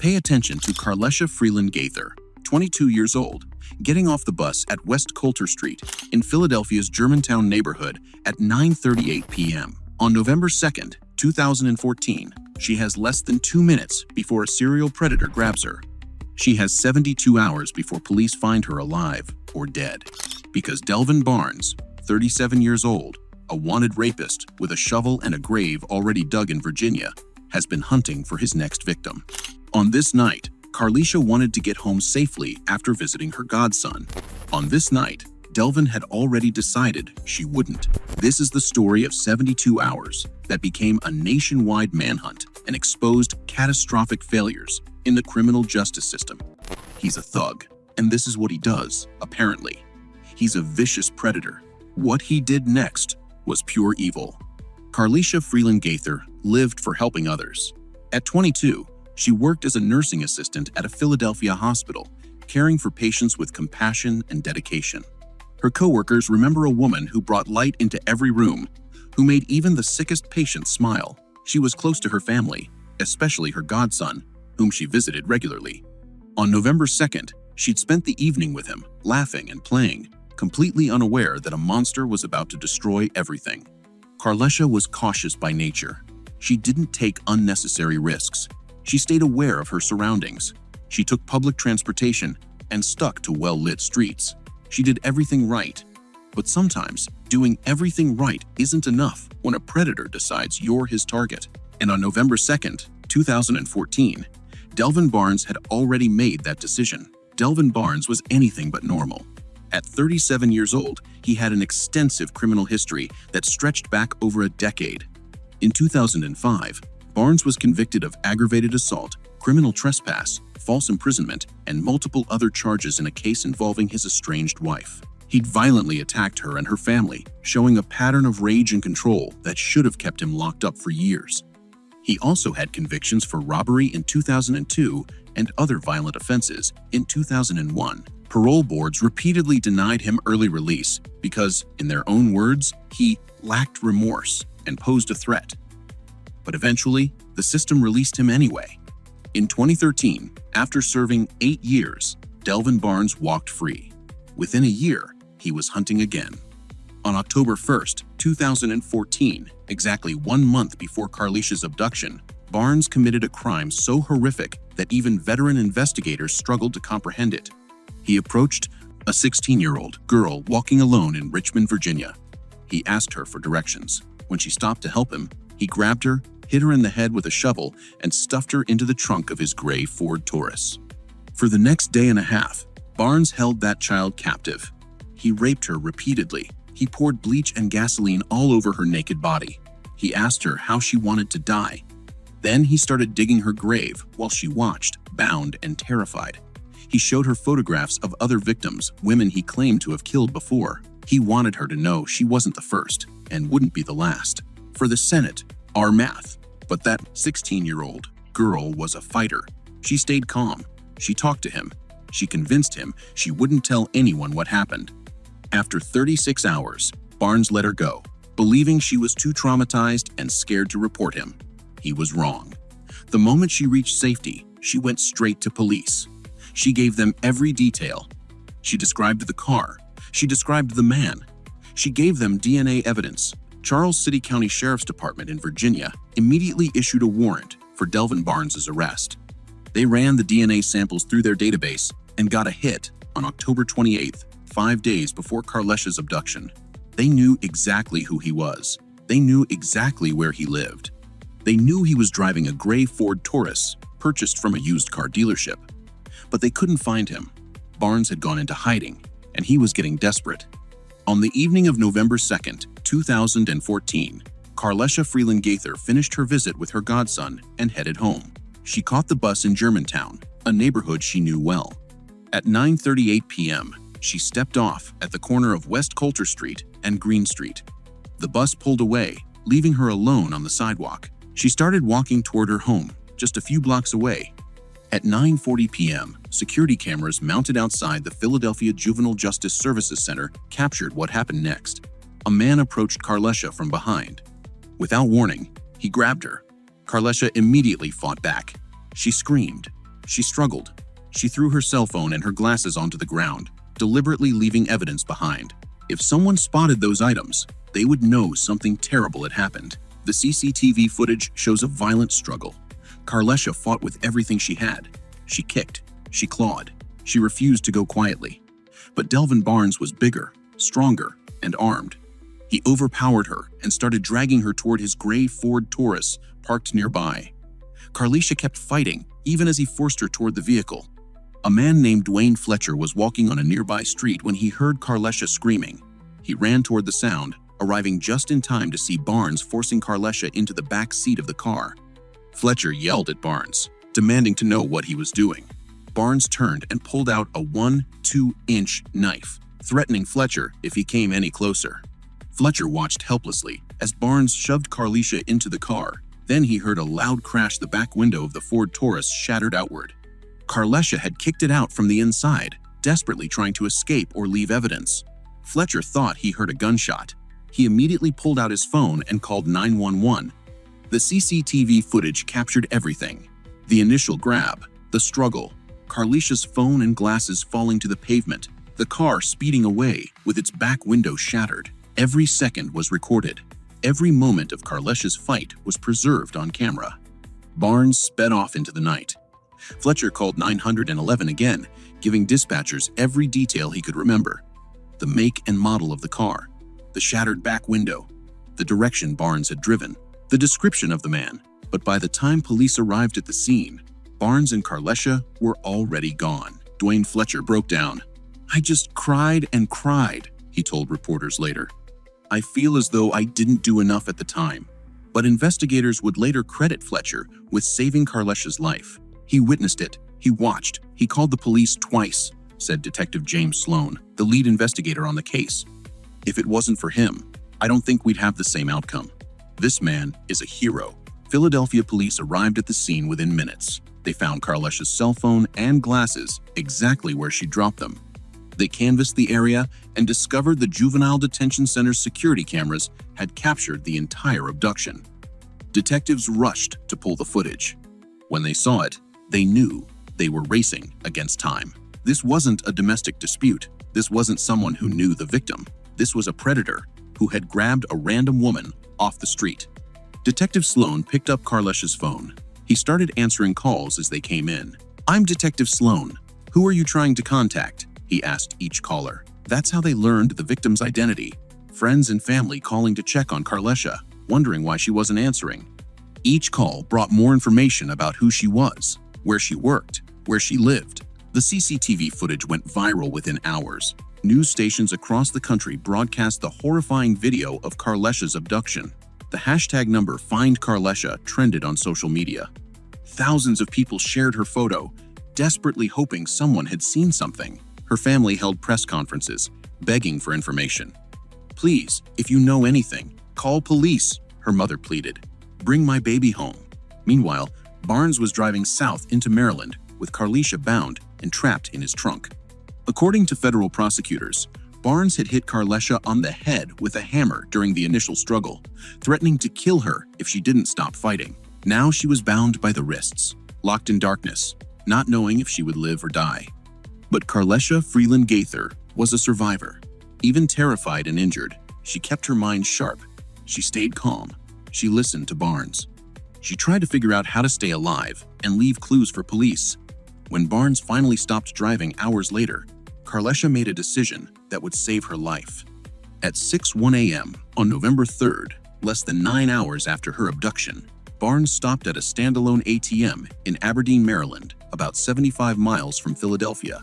Pay attention to Carlesha Freeland Gaither, 22 years old, getting off the bus at West Coulter Street in Philadelphia's Germantown neighborhood at 9:38 p.m. On November 2nd, 2014, she has less than 2 minutes before a serial predator grabs her. She has 72 hours before police find her alive or dead, because Delvin Barnes, 37 years old, a wanted rapist with a shovel and a grave already dug in Virginia, has been hunting for his next victim. On this night, Carlesha wanted to get home safely after visiting her godson. On this night, Delvin had already decided she wouldn't. This is the story of 72 hours that became a nationwide manhunt and exposed catastrophic failures in the criminal justice system. He's a thug, and this is what he does, apparently. He's a vicious predator. What he did next was pure evil. Carlesha Freeland Gaither lived for helping others. At 22, she worked as a nursing assistant at a Philadelphia hospital, caring for patients with compassion and dedication. Her coworkers remember a woman who brought light into every room, who made even the sickest patients smile. She was close to her family, especially her godson, whom she visited regularly. On November 2nd, she'd spent the evening with him, laughing and playing, completely unaware that a monster was about to destroy everything. Carlesha was cautious by nature. She didn't take unnecessary risks. She stayed aware of her surroundings. She took public transportation and stuck to well-lit streets. She did everything right. But sometimes, doing everything right isn't enough when a predator decides you're his target. And on November 2nd, 2014, Delvin Barnes had already made that decision. Delvin Barnes was anything but normal. At 37 years old, he had an extensive criminal history that stretched back over a decade. In 2005, Barnes was convicted of aggravated assault, criminal trespass, false imprisonment, and multiple other charges in a case involving his estranged wife. He'd violently attacked her and her family, showing a pattern of rage and control that should have kept him locked up for years. He also had convictions for robbery in 2002 and other violent offenses in 2001. Parole boards repeatedly denied him early release because, in their own words, he lacked remorse and posed a threat. But eventually, the system released him anyway. In 2013, after serving 8 years, Delvin Barnes walked free. Within a year, he was hunting again. On October 1st, 2014, exactly 1 month before Carlesha's abduction, Barnes committed a crime so horrific that even veteran investigators struggled to comprehend it. He approached a 16-year-old girl walking alone in Richmond, Virginia. He asked her for directions. When she stopped to help him, he grabbed her, hit her in the head with a shovel, and stuffed her into the trunk of his gray Ford Taurus. For the next day and a half, Barnes held that child captive. He raped her repeatedly. He poured bleach and gasoline all over her naked body. He asked her how she wanted to die. Then he started digging her grave while she watched, bound and terrified. He showed her photographs of other victims, women he claimed to have killed before. He wanted her to know she wasn't the first and wouldn't be the last. For the Senate, our math. But that 16-year-old girl was a fighter. She stayed calm. She talked to him. She convinced him she wouldn't tell anyone what happened. After 36 hours, Barnes let her go, believing she was too traumatized and scared to report him. He was wrong. The moment she reached safety, she went straight to police. She gave them every detail. She described the car. She described the man. She gave them DNA evidence. Charles City County Sheriff's Department in Virginia immediately issued a warrant for Delvin Barnes' arrest. They ran the DNA samples through their database and got a hit on October 28th, 5 days before Carlesha's abduction. They knew exactly who he was. They knew exactly where he lived. They knew he was driving a gray Ford Taurus purchased from a used car dealership. But they couldn't find him. Barnes had gone into hiding, and he was getting desperate. On the evening of November 2nd, 2014, Carlesha Freeland Gaither finished her visit with her godson and headed home. She caught the bus in Germantown, a neighborhood she knew well. At 9:38 p.m., she stepped off at the corner of West Coulter Street and Green Street. The bus pulled away, leaving her alone on the sidewalk. She started walking toward her home, just a few blocks away. At 9:40 p.m., security cameras mounted outside the Philadelphia Juvenile Justice Services Center captured what happened next. A man approached Carlesha from behind. Without warning, he grabbed her. Carlesha immediately fought back. She screamed. She struggled. She threw her cell phone and her glasses onto the ground, deliberately leaving evidence behind. If someone spotted those items, they would know something terrible had happened. The CCTV footage shows a violent struggle. Carlesha fought with everything she had. She kicked, she clawed, she refused to go quietly. But Delvin Barnes was bigger, stronger, and armed. He overpowered her and started dragging her toward his gray Ford Taurus parked nearby. Carlesha kept fighting, even as he forced her toward the vehicle. A man named Dwayne Fletcher was walking on a nearby street when he heard Carlesha screaming. He ran toward the sound, arriving just in time to see Barnes forcing Carlesha into the back seat of the car. Fletcher yelled at Barnes, demanding to know what he was doing. Barnes turned and pulled out a 1-2-inch knife, threatening Fletcher if he came any closer. Fletcher watched helplessly as Barnes shoved Carlesha into the car. Then he heard a loud crash. The back window of the Ford Taurus shattered outward. Carlesha had kicked it out from the inside, desperately trying to escape or leave evidence. Fletcher thought he heard a gunshot. He immediately pulled out his phone and called 911. The CCTV footage captured everything. The initial grab, the struggle, Carlesha's phone and glasses falling to the pavement, the car speeding away with its back window shattered. Every second was recorded. Every moment of Carlesha's fight was preserved on camera. Barnes sped off into the night. Fletcher called 911 again, giving dispatchers every detail he could remember. The make and model of the car, the shattered back window, the direction Barnes had driven, the description of the man. But by the time police arrived at the scene, Barnes and Carlesha were already gone. Dwayne Fletcher broke down. "I just cried and cried," he told reporters later. "I feel as though I didn't do enough at the time." But investigators would later credit Fletcher with saving Carlesha's life. "He witnessed it, he watched, he called the police twice," said Detective James Sloan, the lead investigator on the case. "If it wasn't for him, I don't think we'd have the same outcome. This man is a hero." Philadelphia police arrived at the scene within minutes. They found Carlesha's cell phone and glasses exactly where she dropped them. They canvassed the area and discovered the Juvenile Detention Center's security cameras had captured the entire abduction. Detectives rushed to pull the footage. When they saw it, they knew they were racing against time. This wasn't a domestic dispute. This wasn't someone who knew the victim. This was a predator who had grabbed a random woman off the street. Detective Sloan picked up Carlesha's phone. He started answering calls as they came in. "I'm Detective Sloan. Who are you trying to contact?" he asked each caller. That's how they learned the victim's identity. Friends and family calling to check on Carlesha, wondering why she wasn't answering. Each call brought more information about who she was, where she worked, where she lived. The CCTV footage went viral within hours. News stations across the country broadcast the horrifying video of Carlesha's abduction. The hashtag number #FindCarlesha trended on social media. Thousands of people shared her photo, desperately hoping someone had seen something. Her family held press conferences, begging for information. "Please, if you know anything, call police," her mother pleaded. "Bring my baby home." Meanwhile, Barnes was driving south into Maryland with Carlesha bound and trapped in his trunk. According to federal prosecutors, Barnes had hit Carlesha on the head with a hammer during the initial struggle, threatening to kill her if she didn't stop fighting. Now she was bound by the wrists, locked in darkness, not knowing if she would live or die. But Carlesha Freeland Gaither was a survivor. Even terrified and injured, she kept her mind sharp. She stayed calm. She listened to Barnes. She tried to figure out how to stay alive and leave clues for police. When Barnes finally stopped driving hours later, Carlesha made a decision that would save her life. At 6:01 a.m. on November 3rd, less than 9 hours after her abduction, Barnes stopped at a standalone ATM in Aberdeen, Maryland, about 75 miles from Philadelphia.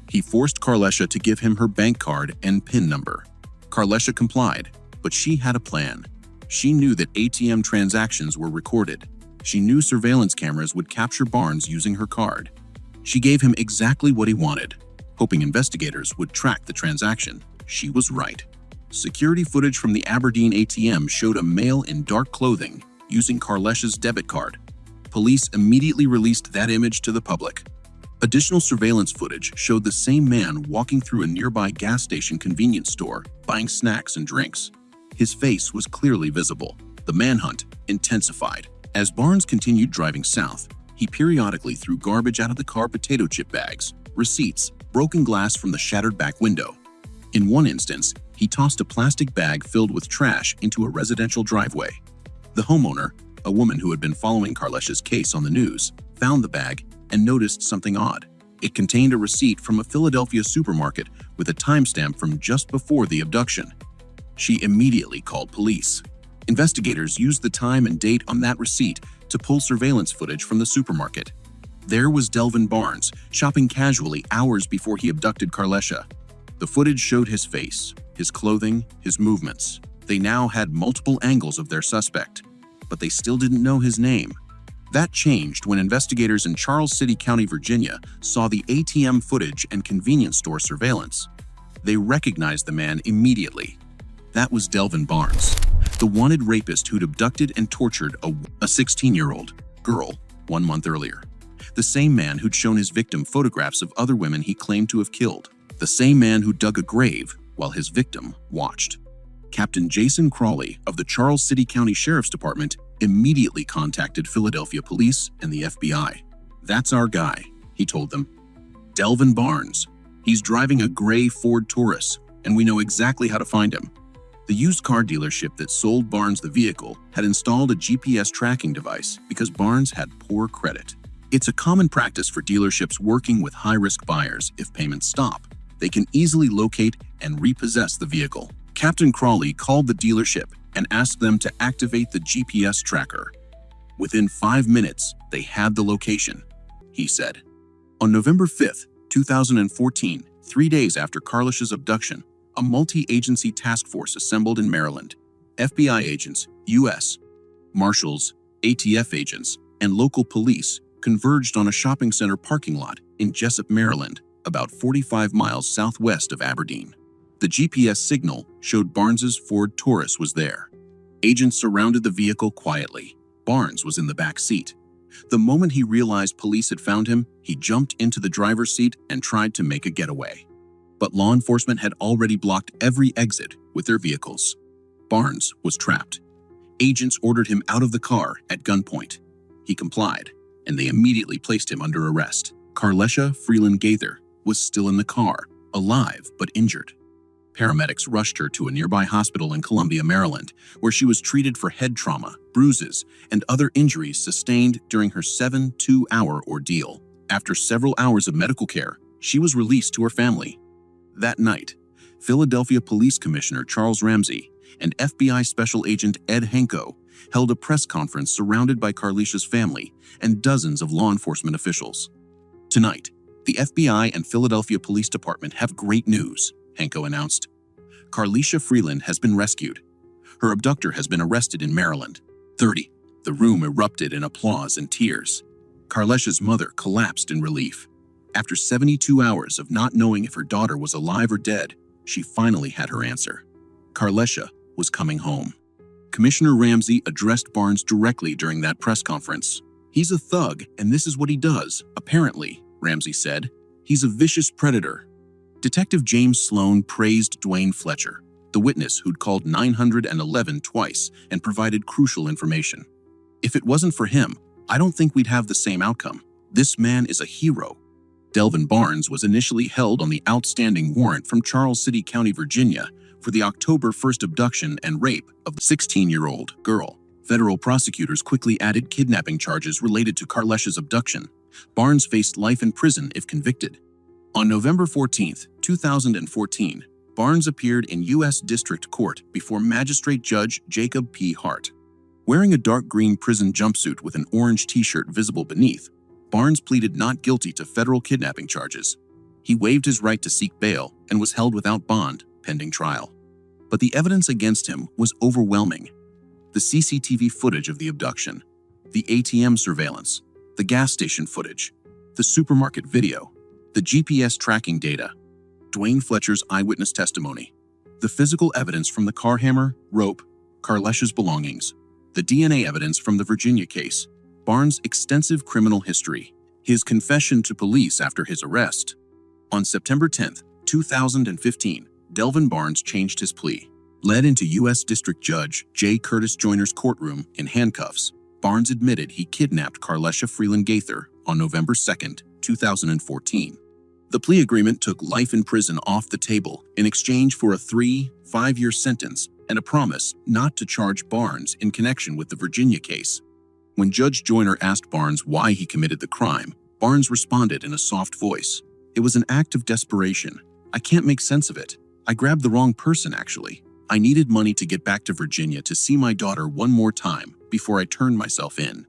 He forced Carlesha to give him her bank card and PIN number. Carlesha complied, but she had a plan. She knew that ATM transactions were recorded. She knew surveillance cameras would capture Barnes using her card. She gave him exactly what he wanted, hoping investigators would track the transaction. She was right. Security footage from the Aberdeen ATM showed a male in dark clothing using Carlesha's debit card. Police immediately released that image to the public. Additional surveillance footage showed the same man walking through a nearby gas station convenience store, buying snacks and drinks. His face was clearly visible. The manhunt intensified. As Barnes continued driving south, he He periodically threw garbage out of the car, potato chip bags, receipts, broken glass from the shattered back window. In one instance, he tossed a plastic bag filled with trash into a residential driveway. The homeowner, a woman who had been following Carlesha's case on the news, found the bag and noticed something odd. It contained a receipt from a Philadelphia supermarket with a timestamp from just before the abduction. She immediately called police. Investigators used the time and date on that receipt to pull surveillance footage from the supermarket. There was Delvin Barnes shopping casually hours before he abducted Carlesha. The footage showed his face, his clothing, his movements. They now had multiple angles of their suspect, but they still didn't know his name. That changed when investigators in Charles City County, Virginia, saw the ATM footage and convenience store surveillance. They recognized the man immediately. That was Delvin Barnes, the wanted rapist who'd abducted and tortured a 16-year-old girl 1 month earlier. The same man who'd shown his victim photographs of other women he claimed to have killed. The same man who dug a grave while his victim watched. Captain Jason Crawley of the Charles City County Sheriff's Department immediately contacted Philadelphia police and the FBI. "That's our guy," he told them. "Delvin Barnes. He's driving a gray Ford Taurus, and we know exactly how to find him." The used car dealership that sold Barnes the vehicle had installed a GPS tracking device because Barnes had poor credit. It's a common practice for dealerships working with high-risk buyers. If payments stop, they can easily locate and repossess the vehicle. Captain Crawley called the dealership and asked them to activate the GPS tracker. Within 5 minutes, they had the location, he said. On November 5, 2014, 3 days after Carlesha's abduction, a multi-agency task force assembled in Maryland. FBI agents, U.S. Marshals, ATF agents, and local police converged on a shopping center parking lot in Jessup, Maryland, about 45 miles southwest of Aberdeen. The GPS signal showed Barnes's Ford Taurus was there. Agents surrounded the vehicle quietly. Barnes was in the back seat. The moment he realized police had found him, he jumped into the driver's seat and tried to make a getaway. But law enforcement had already blocked every exit with their vehicles. Barnes was trapped. Agents ordered him out of the car at gunpoint. He complied, and they immediately placed him under arrest. Carlesha Freeland Gaither was still in the car, alive but injured. Paramedics rushed her to a nearby hospital in Columbia, Maryland, where she was treated for head trauma, bruises, and other injuries sustained during her 72-hour ordeal. After several hours of medical care, she was released to her family. That night, Philadelphia Police Commissioner Charles Ramsey and FBI Special Agent Ed Hanko held a press conference surrounded by Carlesha's family and dozens of law enforcement officials. "Tonight, the FBI and Philadelphia Police Department have great news," Hanko announced. "Carlesha Freeland has been rescued. Her abductor has been arrested in Maryland." 30. The room erupted in applause and tears. Carlesha's mother collapsed in relief. After 72 hours of not knowing if her daughter was alive or dead, she finally had her answer. Carlesha was coming home. Commissioner Ramsey addressed Barnes directly during that press conference. "He's a thug, and this is what he does, apparently," Ramsey said. "He's a vicious predator." Detective James Sloan praised Dwayne Fletcher, the witness who'd called 911 twice and provided crucial information. "If it wasn't for him, I don't think we'd have the same outcome. This man is a hero." Delvin Barnes was initially held on the outstanding warrant from Charles City County, Virginia, for the October 1st abduction and rape of the 16-year-old girl. Federal prosecutors quickly added kidnapping charges related to Carlesha's abduction. Barnes faced life in prison if convicted. On November 14, 2014, Barnes appeared in U.S. District Court before Magistrate Judge Jacob P. Hart. Wearing a dark green prison jumpsuit with an orange t-shirt visible beneath, Barnes pleaded not guilty to federal kidnapping charges. He waived his right to seek bail and was held without bond, pending trial. But the evidence against him was overwhelming. The CCTV footage of the abduction, the ATM surveillance, the gas station footage, the supermarket video, the GPS tracking data, Dwayne Fletcher's eyewitness testimony, the physical evidence from the car hammer, rope, Carlesha's belongings, the DNA evidence from the Virginia case, Barnes' extensive criminal history, his confession to police after his arrest. On September 10, 2015, Delvin Barnes changed his plea. Led into U.S. District Judge J. Curtis Joyner's courtroom in handcuffs, Barnes admitted he kidnapped Carlesha Freeland Gaither on November 2, 2014. The plea agreement took life in prison off the table in exchange for a 5-year sentence and a promise not to charge Barnes in connection with the Virginia case. When Judge Joyner asked Barnes why he committed the crime, Barnes responded in a soft voice, "It was an act of desperation. I can't make sense of it. I grabbed the wrong person, actually. I needed money to get back to Virginia to see my daughter one more time before I turned myself in."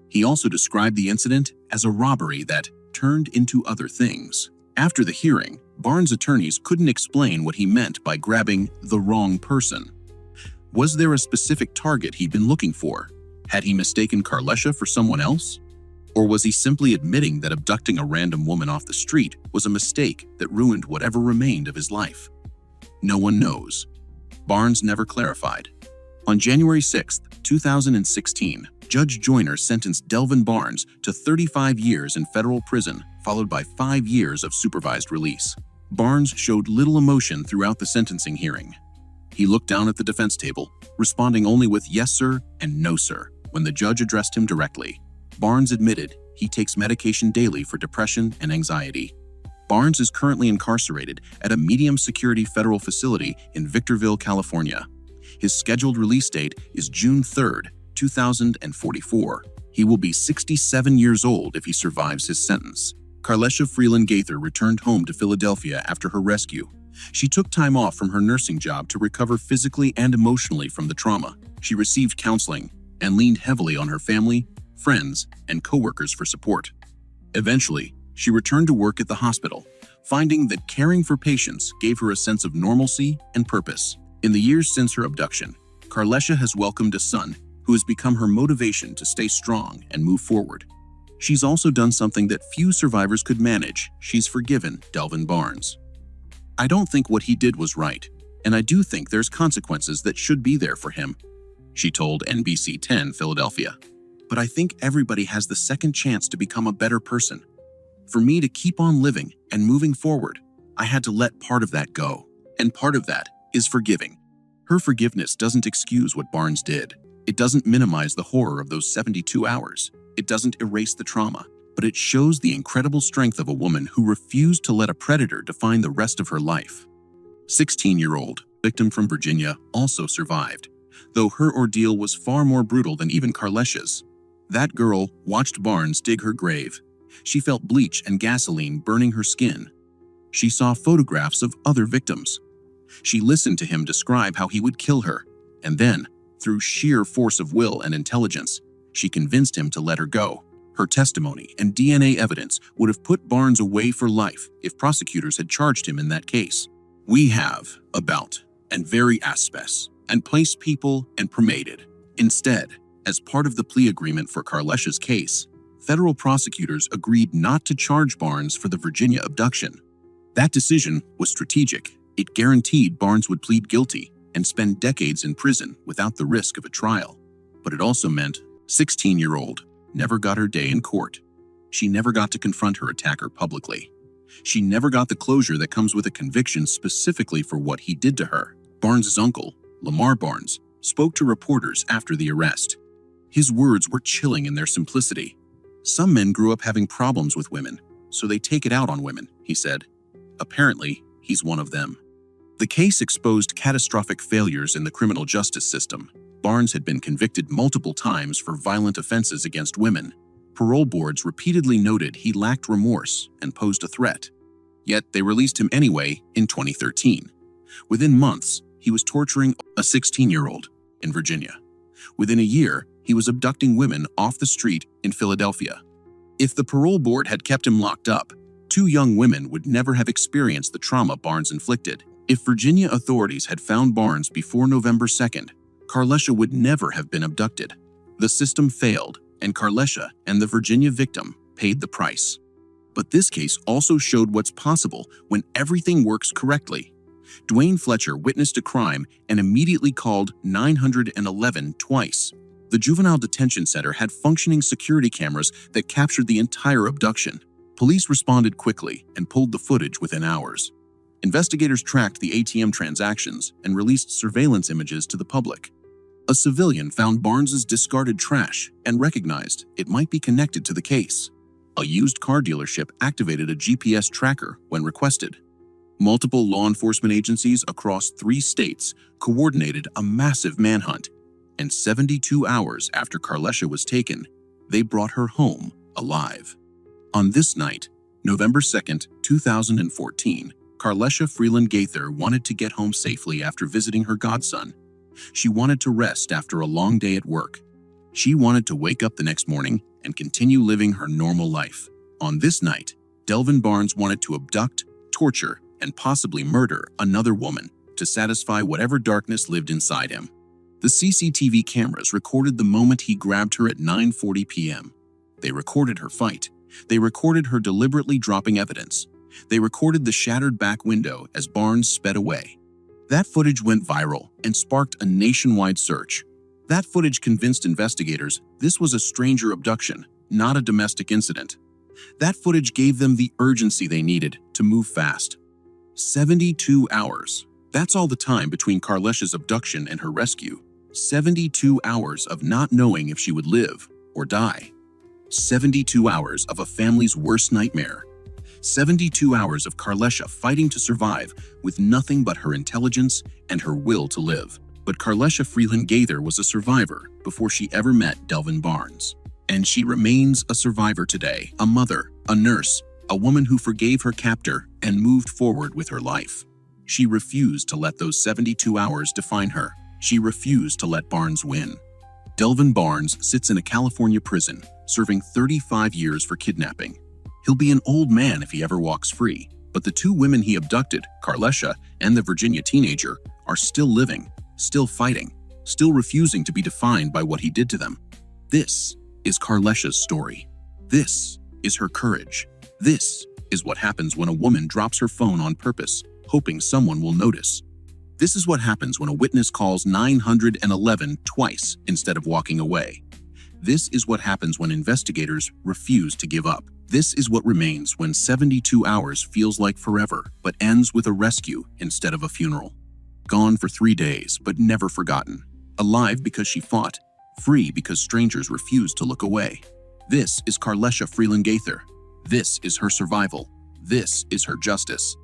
He also described the incident as a robbery that turned into other things. After the hearing, Barnes' attorneys couldn't explain what he meant by grabbing the wrong person. Was there a specific target he'd been looking for? Had he mistaken Carlesha for someone else? Or was he simply admitting that abducting a random woman off the street was a mistake that ruined whatever remained of his life? No one knows. Barnes never clarified. On January 6, 2016, Judge Joyner sentenced Delvin Barnes to 35 years in federal prison, followed by 5 years of supervised release. Barnes showed little emotion throughout the sentencing hearing. He looked down at the defense table, responding only with "yes, sir" and "no, sir" when the judge addressed him directly. Barnes admitted he takes medication daily for depression and anxiety. Barnes is currently incarcerated at a medium-security federal facility in Victorville, California. His scheduled release date is June 3, 2044. He will be 67 years old if he survives his sentence. Carlesha Freeland Gaither returned home to Philadelphia after her rescue. She took time off from her nursing job to recover physically and emotionally from the trauma. She received counseling and leaned heavily on her family, friends, and coworkers for support. Eventually, she returned to work at the hospital, finding that caring for patients gave her a sense of normalcy and purpose. In the years since her abduction, Carlesha has welcomed a son who has become her motivation to stay strong and move forward. She's also done something that few survivors could manage. She's forgiven Delvin Barnes. "I don't think what he did was right, and I do think there's consequences that should be there for him," she told NBC 10 Philadelphia. "But I think everybody has the second chance to become a better person. For me to keep on living and moving forward, I had to let part of that go, and part of that is forgiving." Her forgiveness doesn't excuse what Barnes did. It doesn't minimize the horror of those 72 hours. It doesn't erase the trauma, but it shows the incredible strength of a woman who refused to let a predator define the rest of her life. 16-year-old victim from Virginia also survived, though her ordeal was far more brutal than even Carlesha's. That girl watched Barnes dig her grave. She felt bleach and gasoline burning her skin. She saw photographs of other victims. She listened to him describe how he would kill her, and then, through sheer force of will and intelligence, she convinced him to let her go. Her testimony and DNA evidence would have put Barnes away for life if prosecutors had charged him in that case. We have about and very aspects and place people and permitted. Instead, as part of the plea agreement for Carlesha's case, federal prosecutors agreed not to charge Barnes for the Virginia abduction. That decision was strategic. It guaranteed Barnes would plead guilty and spend decades in prison without the risk of a trial. But it also meant 16-year-old never got her day in court. She never got to confront her attacker publicly. She never got the closure that comes with a conviction specifically for what he did to her. Barnes' uncle, Lamar Barnes, spoke to reporters after the arrest. His words were chilling in their simplicity. "Some men grew up having problems with women, so they take it out on women," he said. Apparently, he's one of them. The case exposed catastrophic failures in the criminal justice system. Barnes had been convicted multiple times for violent offenses against women. Parole boards repeatedly noted he lacked remorse and posed a threat. Yet they released him anyway in 2013. Within months, he was torturing a 16-year-old in Virginia. Within a year, he was abducting women off the street in Philadelphia. If the parole board had kept him locked up, 2 young women would never have experienced the trauma Barnes inflicted. If Virginia authorities had found Barnes before November 2nd, Carlesha would never have been abducted. The system failed, and Carlesha and the Virginia victim paid the price. But this case also showed what's possible when everything works correctly. Dwayne Fletcher witnessed a crime and immediately called 911 twice. The juvenile detention center had functioning security cameras that captured the entire abduction. Police responded quickly and pulled the footage within hours. Investigators tracked the ATM transactions and released surveillance images to the public. A civilian found Barnes's discarded trash and recognized it might be connected to the case. A used car dealership activated a GPS tracker when requested. Multiple law enforcement agencies across 3 states coordinated a massive manhunt, and 72 hours after Carlesha was taken, they brought her home alive. On this night, November 2nd, 2014, Carlesha Freeland Gaither wanted to get home safely after visiting her godson. She wanted to rest after a long day at work. She wanted to wake up the next morning and continue living her normal life. On this night, Delvin Barnes wanted to abduct, torture, and possibly murder another woman to satisfy whatever darkness lived inside him. The CCTV cameras recorded the moment he grabbed her at 9:40 p.m. They recorded her fight. They recorded her deliberately dropping evidence. They recorded the shattered back window as Barnes sped away. That footage went viral and sparked a nationwide search. That footage convinced investigators this was a stranger abduction, not a domestic incident. That footage gave them the urgency they needed to move fast. 72 hours. That's all the time between Carlesha's abduction and her rescue. 72 hours of not knowing if she would live or die. 72 hours of a family's worst nightmare. 72 hours of Carlesha fighting to survive with nothing but her intelligence and her will to live. But Carlesha Freeland Gaither was a survivor before she ever met Delvin Barnes. And she remains a survivor today, a mother, a nurse, a woman who forgave her captor and moved forward with her life. She refused to let those 72 hours define her. She refused to let Barnes win. Delvin Barnes sits in a California prison, serving 35 years for kidnapping. He'll be an old man if he ever walks free, but the 2 women he abducted, Carlesha and the Virginia teenager, are still living, still fighting, still refusing to be defined by what he did to them. This is Carlesha's story. This is her courage. This is what happens when a woman drops her phone on purpose, hoping someone will notice. This is what happens when a witness calls 911 twice instead of walking away. This is what happens when investigators refuse to give up. This is what remains when 72 hours feels like forever, but ends with a rescue instead of a funeral. Gone for 3 days, but never forgotten. Alive because she fought. Free because strangers refused to look away. This is Carlesha Freeland Gaither. This is her survival. This is her justice.